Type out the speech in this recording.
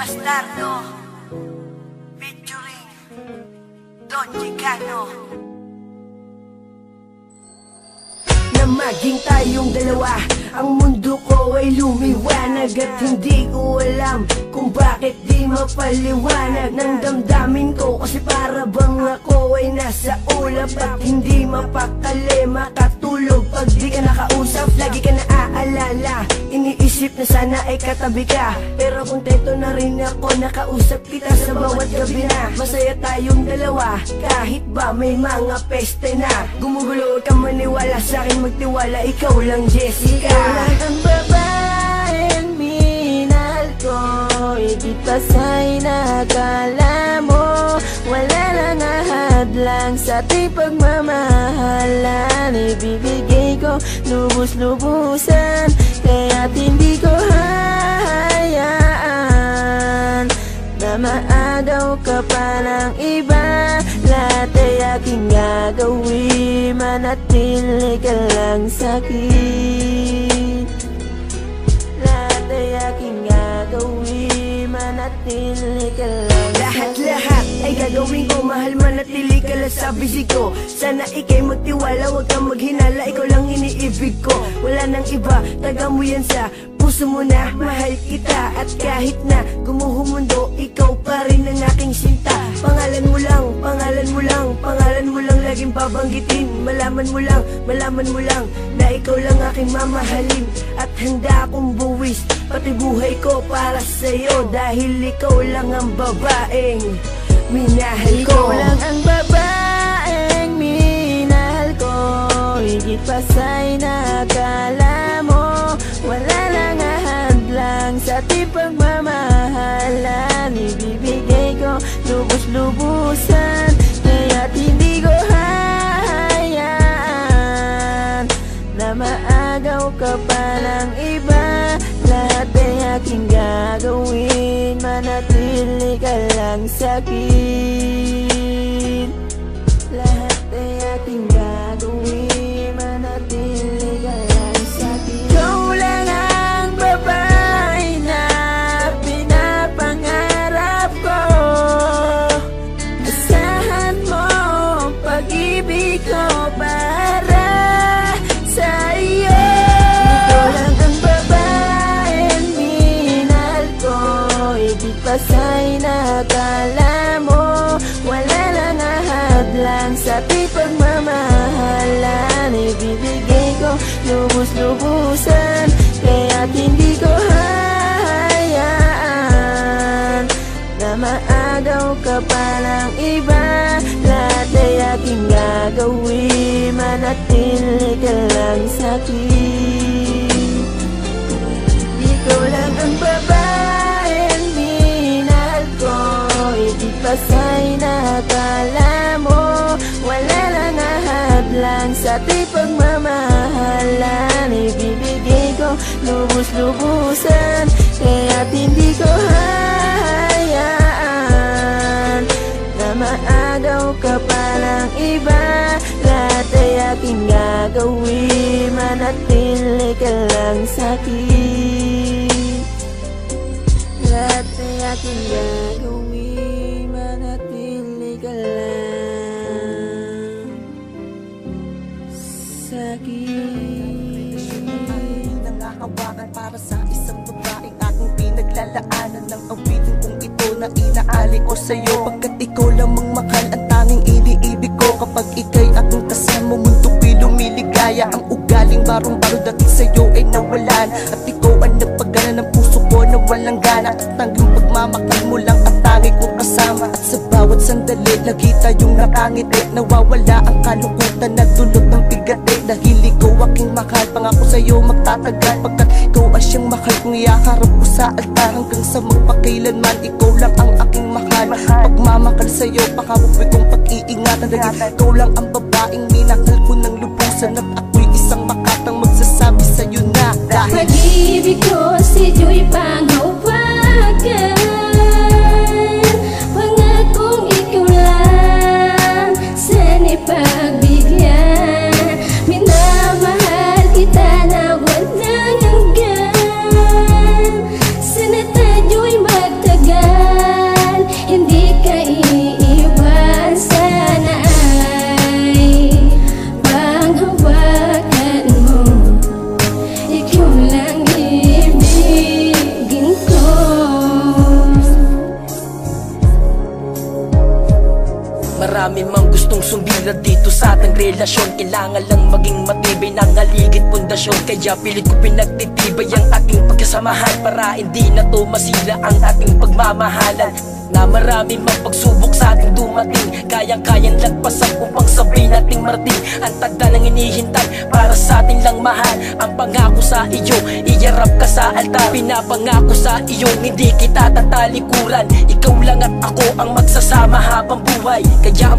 Bastardo featuring Don Chicano. Na maging tayong dalawa, ang mundo ko ay lumiwanag. At hindi ko alam kung bakit di mapaliwanag ng damdamin ko. Kasi para bang ako ay nasa ulap at hindi mapakali makatulog pag di ka nakausap. Lagi ka naaalala, iniisip na sana ay katabi ka. Pero kontento na rin ako, nakausap kita sa bawat gabi na. Masaya tayong dalawa, kahit ba may mga peste na. Gumugulo ka maniwala sa'kin, magtiwala, ikaw lang Jessica. Ikaw lang ang babaeng minahal ko, higit pa sa'y nakala mo. Wala nang ahadlang sa ating pagmamahalan. Ibibigay ko lubos-lubusan, kaya't hindi ko hahayaan na maagaw ka pa ng iba. Lahat ay aking gagawin, manatili ka lang sa'kin. Lahat ay aking gagawin, manatili ka lang sa'kin. Lahat ay gagawin ko, mahal manatili ka lang sa bisig ko. Sana ikay magtiwala, wag kang maghinala, ikaw lang iniibig ko. Wala nang iba, taga mo yan sa puso mo na, mahal kita. At kahit na gumuho mundo, ikaw pa rin ang aking sinta. Pangalan mo lang, pangalan mo lang, pangalan mo lang laging babanggitin. Malaman mo lang na ikaw lang aking mamahalin. At handa akong buwis pati buhay ko para sa'yo, dahil ikaw lang ang babaeng minahal ko. Ikaw lang ang babaeng minahal ko, higit pa sa'y nakala mo. Wala nang ahadlang sa ating pagmamahalan. Ibibigay ko lubos-lubusan, kaya't hindi ko hahayaan na maagaw ka pa ng iba. Lahat ay aking gagawin, manatili ka lang sa'kin. Lahat ay aking gagawin, manatili ka lang sa'kin. Ikaw lang ang babae na pinapangarap ko. Asahan mo pag-ibig ko para sa iyo. Ikaw lang ang babaeng minahal ko, higit pa sa'y nakala mo. Wala nang ahadlang sa ating pagmamahalan. Ibibigay ko lubos-lubusan, kaya't hindi ko hahayaan na maagaw ka pa ng iba. Lahat ay aking gagawin, manatili ka lang sa'kin. Ikaw lang ang babaeng minahal ko, higit pa sa'y nakala mo. Wala nang ahadlang sa ating pagmamahalan. Ibibigay ko lubos-lubusan, kaya't hindi ko hahayaan na maagaw ka pa ng iba. Lahat ay aking gagawin, manatili ka lang sa'kin. Lahat ay aking gagawin, manatili ka lang sa'kin. Nangahawakan para sa isang babaeng aking pinaglalaanan ng awitin kong ito na inaali ko sa'yo. Pagkat ikaw lamang mahal ang tanging iniibig ko. Kapag ika'y aking kasama, mundo ko'y lumiligaya. Ang ugaling barong-baro dati sa'yo ay nawalan, at ikaw ang nagpagana ng puso ko na walang gana. At tanging pagmamakal mo lang ang tanging kong kasama. At sa bawat sandali, lagi tayong nakangiti. Nawawala ang kalungkutan na dulot ng bigati. Dahil ikaw aking mahal, pangako sa'yo magtatagal. Pagkat ikaw ang siyang mahal kong iyakarap ko sa altar. Hanggang sa magpakailanman, ikaw lang ang aking mahal. Pagmamakal sa'yo, pakabuboy kong pag-iingatan. Dahil ikaw lang ang babaeng minahal ko ng lubusan. At ako'y isang makatang magsasabi sa'yo na dahil pag-ibig ko sa'yo'y panghawakan. Pangakong ikaw lang sana'y pagbigyan. Minamahal kita na walang hanggan. Sana tayo'y magtagal. marami mang gustong sumbira dito sa ating relasyon. Kailangan lang maging matibay ng haligid pundasyon. Kaya pilit ko pinagtitibay ang ating pagkasamahan, para hindi na to masira ang ating pagmamahalan. Na marami mang pagsubok sa ating dumating, kayang-kayang lagpasan upang sabihin nating marating ang tagda ng hinihintay para sa ating lang mahal. Ang pangako sa iyo, iyarap ka sa altar. Pinapangako sa iyo, hindi kita tatalikuran. Ikaw lang at ako ang magsasama habang buhay. Kaya